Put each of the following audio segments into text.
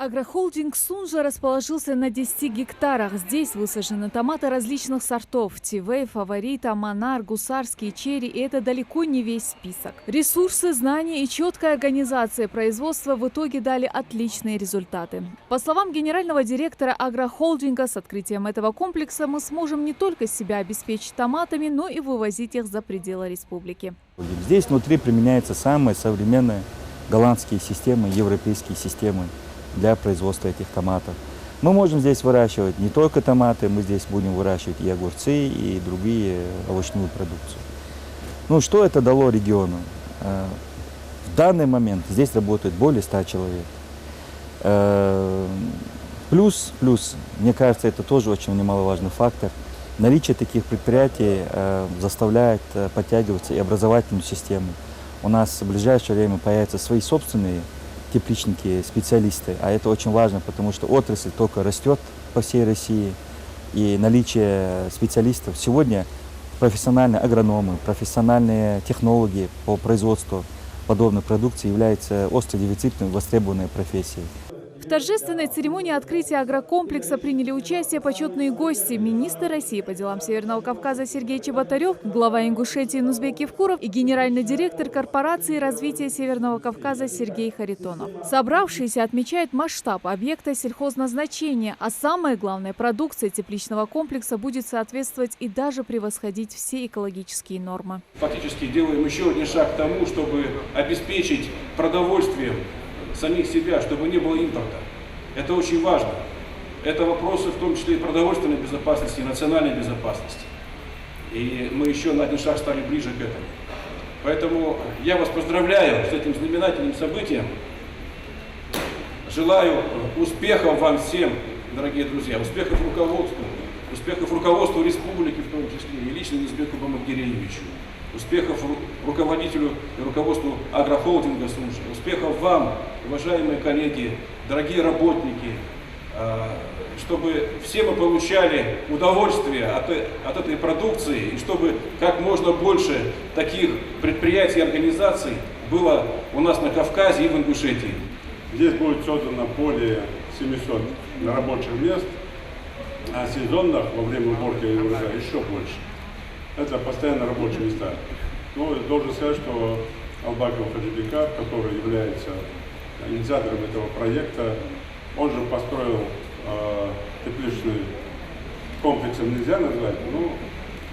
Агрохолдинг «Сунжа» расположился на 10 гектарах. Здесь высажены томаты различных сортов – Тивей, Фаворита, Монар, Гусарский, Черри. И это далеко не весь список. Ресурсы, знания и четкая организация производства в итоге дали отличные результаты. По словам генерального директора агрохолдинга, с открытием этого комплекса мы сможем не только себя обеспечить томатами, но и вывозить их за пределы республики. Здесь внутри применяются самые современные голландские системы, европейские системы для производства этих томатов. Мы можем здесь выращивать не только томаты, мы здесь будем выращивать и огурцы, и другие овощную продукцию. Ну, что это дало региону? В данный момент здесь работает более 100 человек. Плюс, мне кажется, это тоже очень немаловажный фактор. Наличие таких предприятий заставляет подтягиваться и образовательную систему. У нас в ближайшее время появятся свои собственные тепличники, специалисты, а это очень важно, потому что отрасль только растет по всей России, и наличие специалистов сегодня профессиональные агрономы, профессиональные технологи по производству подобной продукции являются остро дефицитной, востребованной профессией. В торжественной церемонии открытия агрокомплекса приняли участие почетные гости: министр России по делам Северного Кавказа Сергей Чеботарев, глава Ингушетии Нузбек Евкуров и генеральный директор корпорации развития Северного Кавказа Сергей Харитонов. Собравшиеся отмечают масштаб объекта сельхозназначения, а самое главное, продукция тепличного комплекса будет соответствовать и даже превосходить все экологические нормы. Фактически делаем еще один шаг к тому, чтобы обеспечить продовольствием самих себя, чтобы не было импорта. Это очень важно. Это вопросы, в том числе и продовольственной безопасности, и национальной безопасности. И мы еще на один шаг стали ближе к этому. Поэтому я вас поздравляю с этим знаменательным событием. Желаю успехов вам всем, дорогие друзья, успехов руководству республики в том числе, и лично Нузбеку Бамагдиреевичу. Успехов руководителю и руководству агрохолдинга «Сунжа». Успехов вам, уважаемые коллеги, дорогие работники, чтобы все мы получали удовольствие от этой продукции, и чтобы как можно больше таких предприятий и организаций было у нас на Кавказе и в Ингушетии. Здесь будет создано более 700 рабочих мест, а сезонных во время уборки урожая еще больше. Это постоянно рабочие места. Но должен сказать, что Албаков Хаджибекар, который является инициатором этого проекта, он же построил тепличный комплекс, нельзя назвать, но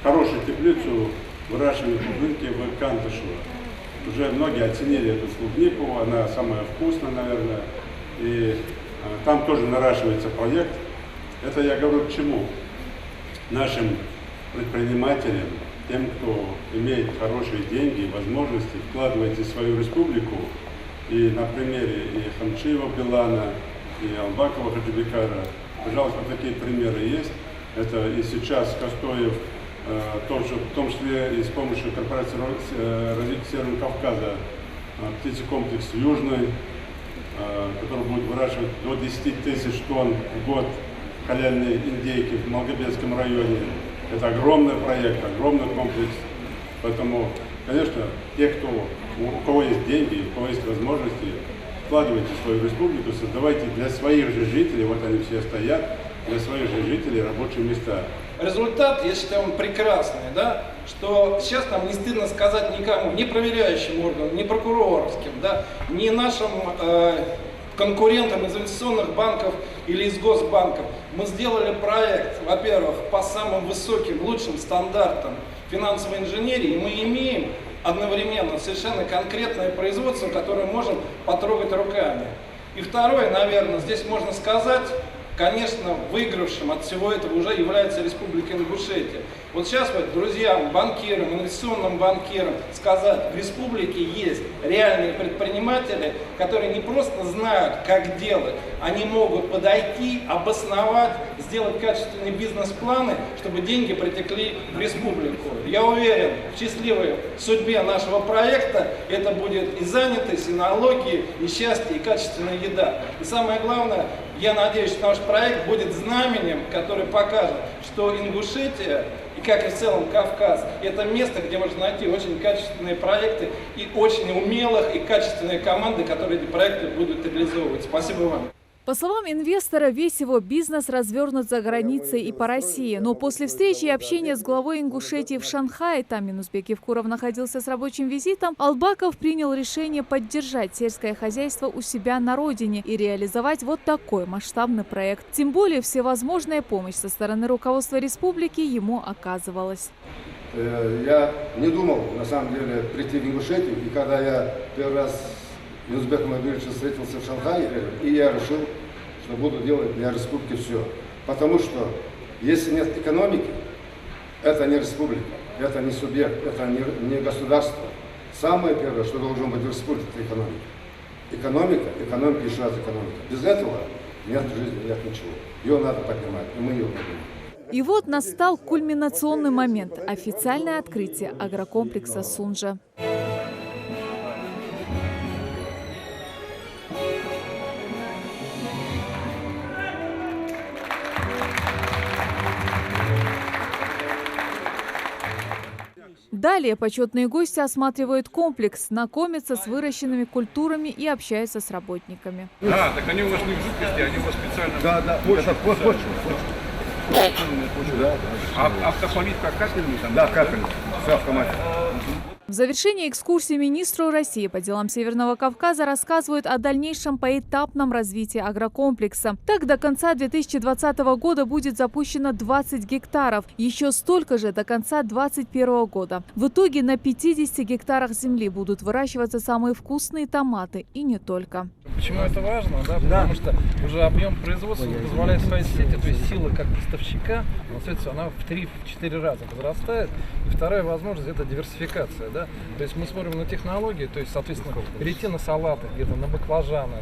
хорошую теплицу выращивают клубники в Кантышево. Уже многие оценили эту клубнику, она самая вкусная, наверное, и там тоже наращивается проект. Это я говорю к чему? Нашим предпринимателям, тем, кто имеет хорошие деньги и возможности, вкладывайте в свою республику. И на примере и Хамчиева Билана, и Албакова Хаджибекара, пожалуйста, такие примеры есть. Это и сейчас Костоев, в том числе и с помощью корпорации развития Северного Кавказа, птицекомплекс Южный, который будет выращивать до 10 тысяч тонн в год халяльной индейки в Малгобекском районе. Это огромный проект, огромный комплекс. Поэтому, конечно, те, у кого есть деньги, у кого есть возможности, вкладывайте в свою республику, создавайте для своих же жителей, вот они все стоят, для своих же жителей рабочие места. Результат, я считаю, он прекрасный, да? Что сейчас нам не стыдно сказать никому, ни проверяющим органам, ни прокурорским, да? Ни нашим конкурентам из инвестиционных банков или из госбанков. Мы сделали проект, во-первых, по самым высоким, лучшим стандартам финансовой инженерии, и мы имеем одновременно совершенно конкретное производство, которое можем потрогать руками. И второе, наверное, здесь можно сказать, конечно, выигравшим от всего этого уже является Республика Ингушетия. Вот сейчас вот друзьям, банкирам, инвестиционным банкирам сказать, в республике есть реальные предприниматели, которые не просто знают, как делать, они могут подойти, обосновать, сделать качественные бизнес-планы, чтобы деньги притекли в республику. Я уверен, в счастливой судьбе нашего проекта это будет и занятость, и налоги, и счастье, и качественная еда. И самое главное, я надеюсь, что наш проект будет знаменем, который покажет, что Ингушетия, и как и в целом Кавказ, это место, где можно найти очень качественные проекты и очень умелых и качественные команды, которые эти проекты будут реализовывать. Спасибо вам. По словам инвестора, весь его бизнес развернут за границей и по России. Но после встречи и общения с главой Ингушетии в Шанхае, там Минузбек Евкуров находился с рабочим визитом, Албаков принял решение поддержать сельское хозяйство у себя на родине и реализовать вот такой масштабный проект. Тем более всевозможная помощь со стороны руководства республики ему оказывалась. Я не думал, на самом деле, прийти в Ингушетию, и когда я первый раз с Минузбеком Абдуловичем встретился в Шанхае, и я решил, что буду делать для республики все. Потому что если нет экономики, это не республика, это не субъект, это не государство. Самое первое, что должно быть в республике, это экономика. Экономика, еще раз экономика. Без этого нет жизни, нет ничего. Ее надо поднимать, и мы ее поднимаем. И вот настал кульминационный момент – официальное открытие агрокомплекса «Сунжа». Далее почетные гости осматривают комплекс, знакомятся с выращенными культурами и общаются с работниками. А, так они у вас не в жидкости, они у вас специально... Да, это почва. А автополитка капельница там? Да, капельница. Все автомат. В завершении экскурсии министру России по делам Северного Кавказа рассказывают о дальнейшем поэтапном развитии агрокомплекса. Так, до конца 2020 года будет запущено 20 гектаров, еще столько же до конца 2021 года. В итоге на 50 гектарах земли будут выращиваться самые вкусные томаты и не только. Почему это важно? Да, потому что уже объем производства позволяет своей сети, то есть сила как поставщика, она в 3-4 раза возрастает. И вторая возможность – это диверсификация. Да? То есть мы смотрим на технологии, то есть, соответственно, перейти на салаты, где-то на баклажаны,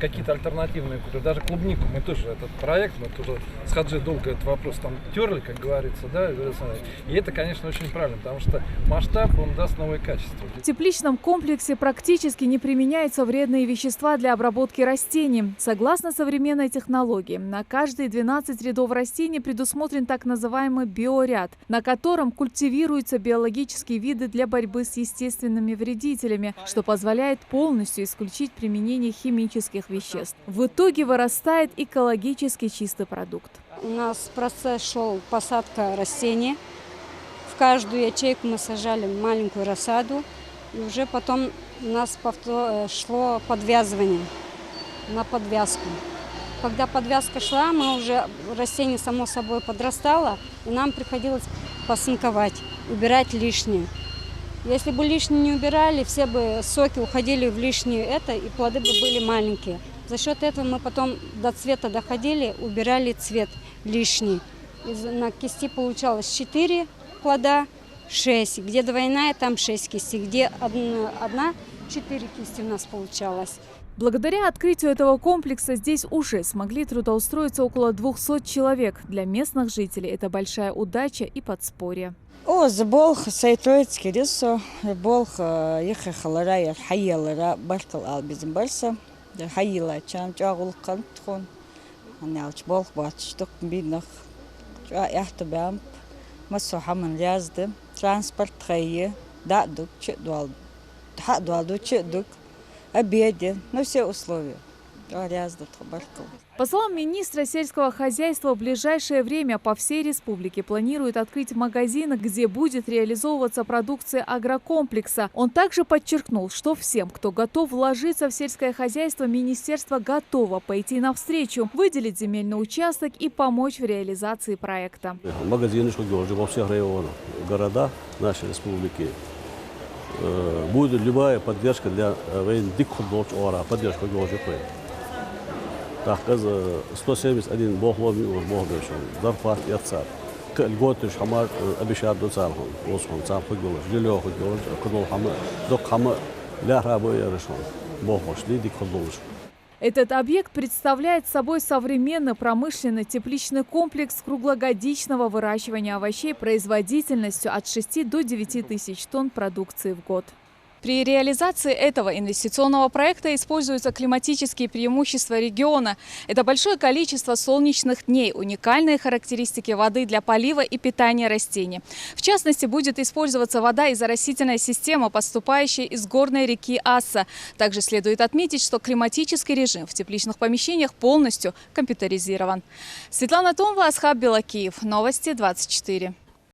какие-то альтернативные культуры, даже клубнику. Мы тоже этот проект, мы тоже с Хаджи долго этот вопрос там терли, как говорится, да, и это, конечно, очень правильно, потому что масштаб, он даст новое качество. В тепличном комплексе практически не применяются вредные вещества для обработки растений. Согласно современной технологии, на каждые 12 рядов растений предусмотрен так называемый биоряд, на котором культивируются биологические виды для борьбы с естественными вредителями, что позволяет полностью исключить применение химических веществ. В итоге вырастает экологически чистый продукт. У нас процесс шел посадка растений. В каждую ячейку мы сажали маленькую рассаду. И уже потом у нас шло подвязывание на подвязку. Когда подвязка шла, растение само собой подрастало, и нам приходилось посынковать, убирать лишнее. Если бы лишнее не убирали, все бы соки уходили в лишнее и плоды бы были маленькие. За счет этого мы потом до цвета доходили, убирали цвет лишний. На кисти получалось 4 плода, 6. Где двойная, там 6 кистей. Где одна, 4 кисти у нас получалось. Благодаря открытию этого комплекса здесь уже смогли трудоустроиться около 200 человек. Для местных жителей это большая удача и подспорье. Болх Сайтроицкий рисо, Болх ехахалара я хайялара баркал албизмбарса, хайла чан чагулкан тхон, аналч Болх батштук биднах, яхтабам, масухаман рязды, транспорт хайе, дадук чедуал, дадуалду чедук, обеды, все условия. По словам министра сельского хозяйства, в ближайшее время по всей республике планируют открыть магазины, где будет реализовываться продукция агрокомплекса. Он также подчеркнул, что всем, кто готов вложиться в сельское хозяйство, министерство готово пойти навстречу, выделить земельный участок и помочь в реализации проекта. Магазины во всех районах, города нашей республики. Будет любая поддержка для поддержка Так, 171 бохломи бохбешон, зарплат и отца. Льготы шамар обещают до царху, лосхом цар хугулаш, лилёху гулаш, кудол хама, док хама, ля рабой решон, бохош, лидик худулаш. Этот объект представляет собой современный промышленный тепличный комплекс круглогодичного выращивания овощей производительностью от 6 до 9 тысяч тонн продукции в год. При реализации этого инвестиционного проекта используются климатические преимущества региона. Это большое количество солнечных дней, уникальные характеристики воды для полива и питания растений. В частности, будет использоваться вода из оросительной системы, поступающая из горной реки Асса. Также следует отметить, что климатический режим в тепличных помещениях полностью компьютеризирован. Светлана Томова, Асхаб Белакиев. Новости 24.